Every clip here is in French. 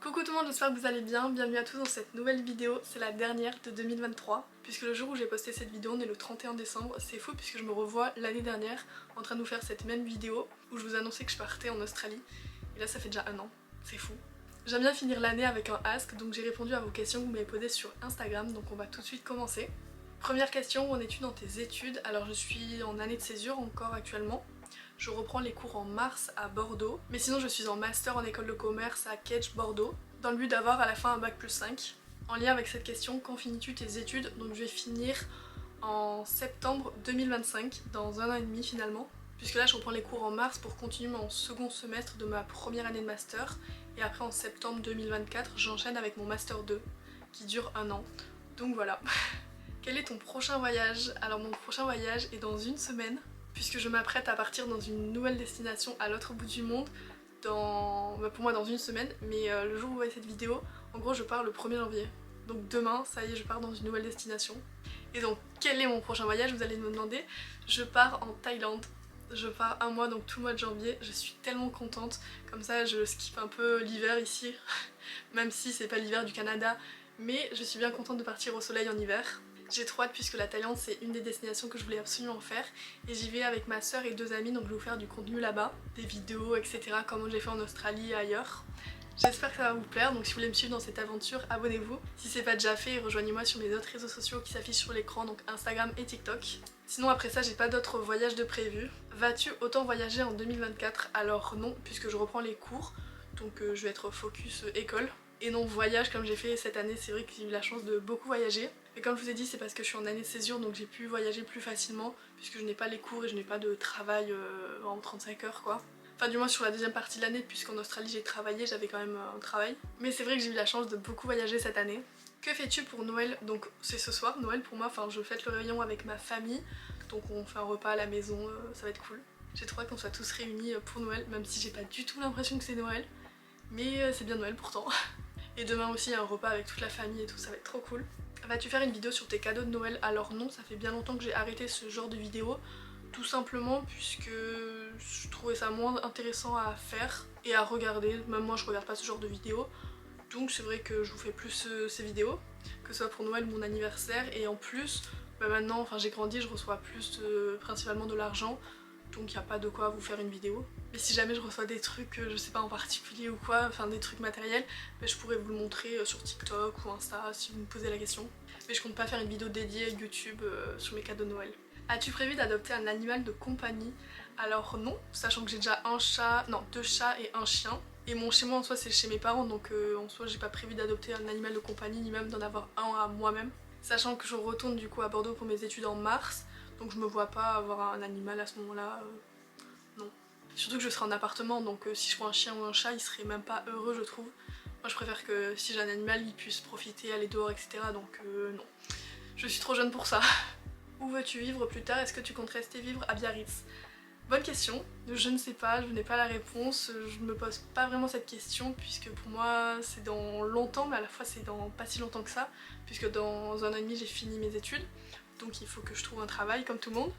Coucou tout le monde, j'espère que vous allez bien, bienvenue à tous dans cette nouvelle vidéo, c'est la dernière de 2023 puisque le jour où j'ai posté cette vidéo on est le 31 décembre, c'est fou puisque je me revois l'année dernière en train de vous faire cette même vidéo où je vous annonçais que je partais en Australie et là ça fait déjà un an, c'est fou. J'aime bien finir l'année avec un ask donc j'ai répondu à vos questions que vous m'avez posées sur Instagram donc on va tout de suite commencer. Première question, où en es-tu dans tes études? Alors je suis en année de césure encore actuellement. Je reprends les cours en mars à Bordeaux, mais sinon je suis en master en école de commerce à Kedge Bordeaux, dans le but d'avoir à la fin un bac+5. En lien avec cette question, quand finis-tu tes études? Donc je vais finir en septembre 2025, dans un an et demi finalement, puisque là je reprends les cours en mars pour continuer mon second semestre de ma première année de master, et après en septembre 2024 j'enchaîne avec mon master 2, qui dure un an. Donc voilà. Quel est ton prochain voyage? Alors mon prochain voyage est dans une semaine, puisque je m'apprête à partir dans une nouvelle destination à l'autre bout du monde, pour moi dans une semaine, mais le jour où vous voyez cette vidéo, en gros je pars le 1er janvier. Donc demain, ça y est, je pars dans une nouvelle destination. Et donc quel est mon prochain voyage, vous allez me demander? Je pars en Thaïlande. Je pars un mois, donc tout le mois de janvier, je suis tellement contente, comme ça je skip un peu l'hiver ici, même si c'est pas l'hiver du Canada, mais je suis bien contente de partir au soleil en hiver. J'ai trop hâte puisque la Thaïlande c'est une des destinations que je voulais absolument faire et j'y vais avec ma soeur et 2 amis donc je vais vous faire du contenu là-bas, des vidéos etc comme j'ai fait en Australie et ailleurs. J'espère que ça va vous plaire, donc si vous voulez me suivre dans cette aventure, abonnez-vous. Si c'est pas déjà fait, rejoignez-moi sur mes autres réseaux sociaux qui s'affichent sur l'écran, donc Instagram et TikTok. Sinon après ça j'ai pas d'autres voyages de prévus. Vas-tu autant voyager en 2024? Alors non, puisque je reprends les cours, donc je vais être focus école. Et non voyage comme j'ai fait cette année, c'est vrai que j'ai eu la chance de beaucoup voyager. Et comme je vous ai dit, c'est parce que je suis en année de césure donc j'ai pu voyager plus facilement puisque je n'ai pas les cours et je n'ai pas de travail en 35 heures quoi. Enfin du moins sur la deuxième partie de l'année puisqu'en Australie j'ai travaillé, j'avais quand même un travail. Mais c'est vrai que j'ai eu la chance de beaucoup voyager cette année. Que fais-tu pour Noël? Donc c'est ce soir Noël pour moi, enfin je fête le réveillon avec ma famille. Donc on fait un repas à la maison, ça va être cool. J'ai trop hâte qu'on soit tous réunis pour Noël, même si j'ai pas du tout l'impression que c'est Noël. Mais c'est bien Noël pourtant. Et demain aussi il y a un repas avec toute la famille et tout, ça va être trop cool. Vas-tu faire une vidéo sur tes cadeaux de Noël? Alors non, ça fait bien longtemps que j'ai arrêté ce genre de vidéo. Tout simplement puisque je trouvais ça moins intéressant à faire et à regarder. Même moi je regarde pas ce genre de vidéos. Donc c'est vrai que je vous fais plus ces vidéos, que ce soit pour Noël ou mon anniversaire. Et en plus, maintenant enfin, j'ai grandi, je reçois plus principalement de l'argent. Donc il n'y a pas de quoi vous faire une vidéo. Mais si jamais je reçois des trucs, je sais pas en particulier ou quoi, enfin des trucs matériels, je pourrais vous le montrer sur TikTok ou Insta si vous me posez la question. Mais je compte pas faire une vidéo dédiée YouTube sur mes cadeaux de Noël. As-tu prévu d'adopter un animal de compagnie? Alors non, sachant que j'ai déjà deux chats et un chien. Et mon chez moi en soi c'est chez mes parents donc en soi j'ai pas prévu d'adopter un animal de compagnie ni même d'en avoir un à moi-même. Sachant que je retourne du coup à Bordeaux pour mes études en mars. Donc je me vois pas avoir un animal à ce moment-là, non. Surtout que je serai en appartement, donc si je prends un chien ou un chat, il serait même pas heureux je trouve. Moi je préfère que si j'ai un animal, il puisse profiter, aller dehors, etc. Donc non. Je suis trop jeune pour ça. Où veux-tu vivre plus tard? Est-ce que tu comptes rester vivre à Biarritz? Bonne question, je ne sais pas, je n'ai pas la réponse, je me pose pas vraiment cette question puisque pour moi c'est dans longtemps mais à la fois c'est dans pas si longtemps que ça puisque dans un an et demi j'ai fini mes études donc il faut que je trouve un travail comme tout le monde.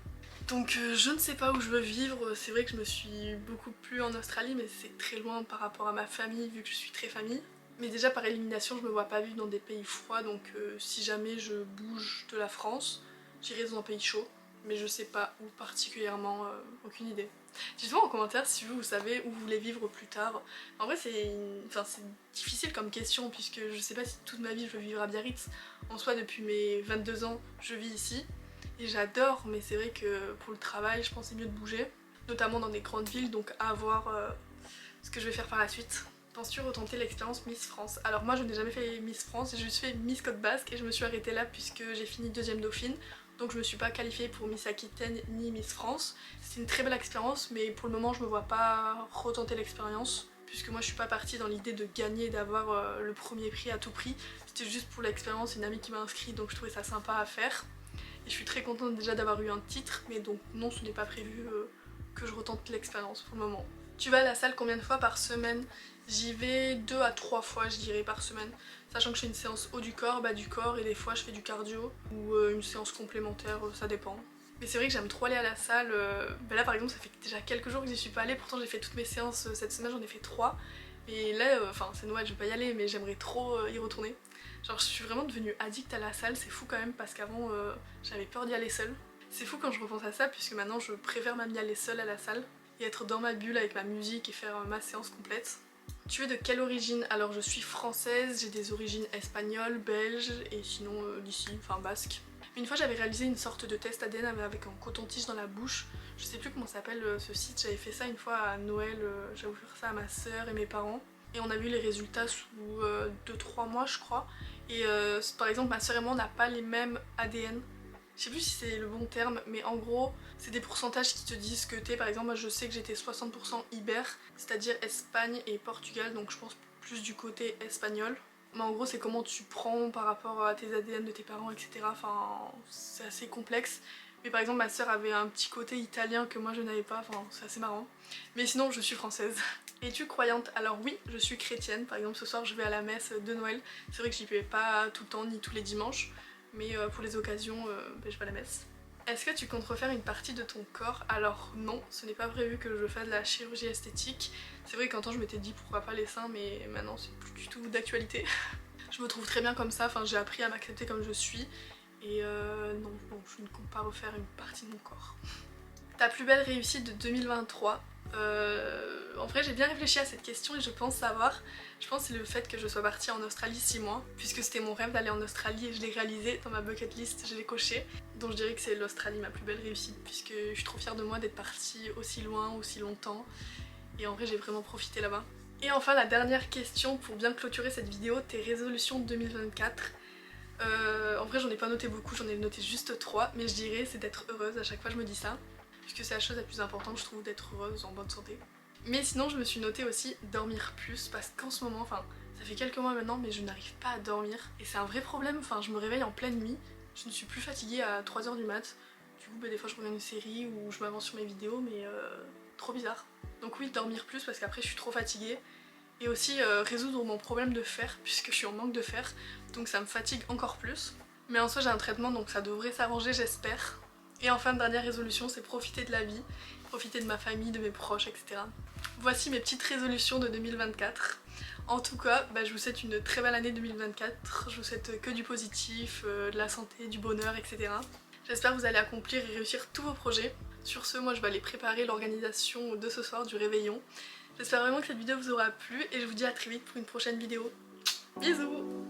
Donc je ne sais pas où je veux vivre, c'est vrai que je me suis beaucoup plu en Australie mais c'est très loin par rapport à ma famille vu que je suis très famille. Mais déjà par élimination je me vois pas vivre dans des pays froids donc si jamais je bouge de la France, j'irai dans un pays chaud. Mais je sais pas où particulièrement, aucune idée. Dites-moi en commentaire si vous savez où vous voulez vivre plus tard. En vrai c'est difficile comme question puisque je sais pas si toute ma vie je veux vivre à Biarritz. En soi depuis mes 22 ans je vis ici et j'adore mais c'est vrai que pour le travail je pense que c'est mieux de bouger. Notamment dans des grandes villes donc à voir ce que je vais faire par la suite. Penses-tu retenter l'expérience Miss France? Alors moi je n'ai jamais fait Miss France, j'ai juste fait Miss Côte Basque et je me suis arrêtée là puisque j'ai fini deuxième dauphine. Donc je me suis pas qualifiée pour Miss Aquitaine ni Miss France. C'est une très belle expérience mais pour le moment je me vois pas retenter l'expérience puisque moi je suis pas partie dans l'idée de gagner, d'avoir le premier prix à tout prix. C'était juste pour l'expérience, une amie qui m'a inscrit donc je trouvais ça sympa à faire. Et je suis très contente déjà d'avoir eu un titre mais donc non ce n'est pas prévu que je retente l'expérience pour le moment. Tu vas à la salle combien de fois par semaine? J'y vais 2 à 3 fois je dirais par semaine. Sachant que je fais une séance haut du corps, bas du corps et des fois je fais du cardio ou une séance complémentaire, ça dépend. Mais c'est vrai que j'aime trop aller à la salle, là par exemple ça fait déjà quelques jours que j'y suis pas allée, pourtant j'ai fait toutes mes séances cette semaine, j'en ai fait 3. Et là, enfin c'est Noël, je vais pas y aller, mais j'aimerais trop y retourner. Genre je suis vraiment devenue addict à la salle, c'est fou quand même parce qu'avant j'avais peur d'y aller seule. C'est fou quand je repense à ça puisque maintenant je préfère même y aller seule à la salle et être dans ma bulle avec ma musique et faire ma séance complète. Tu es de quelle origine? Alors je suis française, j'ai des origines espagnoles, belges et sinon d'ici, enfin basque. Une fois j'avais réalisé une sorte de test ADN avec un coton-tige dans la bouche. Je sais plus comment s'appelle ce site, j'avais fait ça une fois à Noël, j'avais offert ça à ma soeur et mes parents. Et on a vu les résultats sous 2-3 mois je crois. Et par exemple ma soeur et moi on n'a pas les mêmes ADN. Je sais plus si c'est le bon terme, mais en gros, c'est des pourcentages qui te disent que t'es, par exemple, moi je sais que j'étais 60% Iber, c'est-à-dire Espagne et Portugal, donc je pense plus du côté espagnol. Mais en gros, c'est comment tu prends par rapport à tes ADN de tes parents, etc. Enfin, c'est assez complexe. Mais par exemple, ma soeur avait un petit côté italien que moi je n'avais pas, enfin, c'est assez marrant. Mais sinon, je suis française. Es-tu croyante? Alors oui, je suis chrétienne. Par exemple, ce soir, je vais à la messe de Noël. C'est vrai que j'y vais pas tout le temps, ni tous les dimanches. Mais pour les occasions, je vais à la messe. Est-ce que tu comptes refaire une partie de ton corps? Alors non, ce n'est pas prévu que je fasse de la chirurgie esthétique. C'est vrai qu'un temps je m'étais dit pourquoi pas les seins, mais maintenant c'est plus du tout d'actualité. Je me trouve très bien comme ça, enfin j'ai appris à m'accepter comme je suis. Et non, je ne compte pas refaire une partie de mon corps. Ta plus belle réussite de 2023? En vrai j'ai bien réfléchi à cette question et je pense savoir. Je pense que c'est le fait que je sois partie en Australie 6 mois, puisque c'était mon rêve d'aller en Australie et je l'ai réalisé dans ma bucket list, je l'ai coché. Donc je dirais que c'est l'Australie ma plus belle réussite, puisque je suis trop fière de moi d'être partie aussi loin, aussi longtemps. Et en vrai j'ai vraiment profité là-bas. Et enfin la dernière question pour bien clôturer cette vidéo, tes résolutions 2024. En vrai j'en ai pas noté beaucoup, j'en ai noté juste 3, mais je dirais c'est d'être heureuse, à chaque fois je me dis ça. Puisque c'est la chose la plus importante je trouve, d'être heureuse, en bonne santé. Mais sinon je me suis noté aussi dormir plus parce qu'en ce moment, enfin ça fait quelques mois maintenant mais je n'arrive pas à dormir et c'est un vrai problème, enfin je me réveille en pleine nuit, je ne suis plus fatiguée à 3h du mat, du coup des fois je regarde une série ou je m'avance sur mes vidéos mais trop bizarre. Donc oui dormir plus parce qu'après je suis trop fatiguée et aussi résoudre mon problème de fer puisque je suis en manque de fer donc ça me fatigue encore plus. Mais en soi j'ai un traitement donc ça devrait s'arranger j'espère. Et enfin dernière résolution c'est profiter de la vie, profiter de ma famille, de mes proches etc. Voici mes petites résolutions de 2024. En tout cas, je vous souhaite une très belle année 2024. Je vous souhaite que du positif, de la santé, du bonheur, etc. J'espère que vous allez accomplir et réussir tous vos projets. Sur ce, moi je vais aller préparer l'organisation de ce soir du réveillon. J'espère vraiment que cette vidéo vous aura plu et je vous dis à très vite pour une prochaine vidéo. Bisous!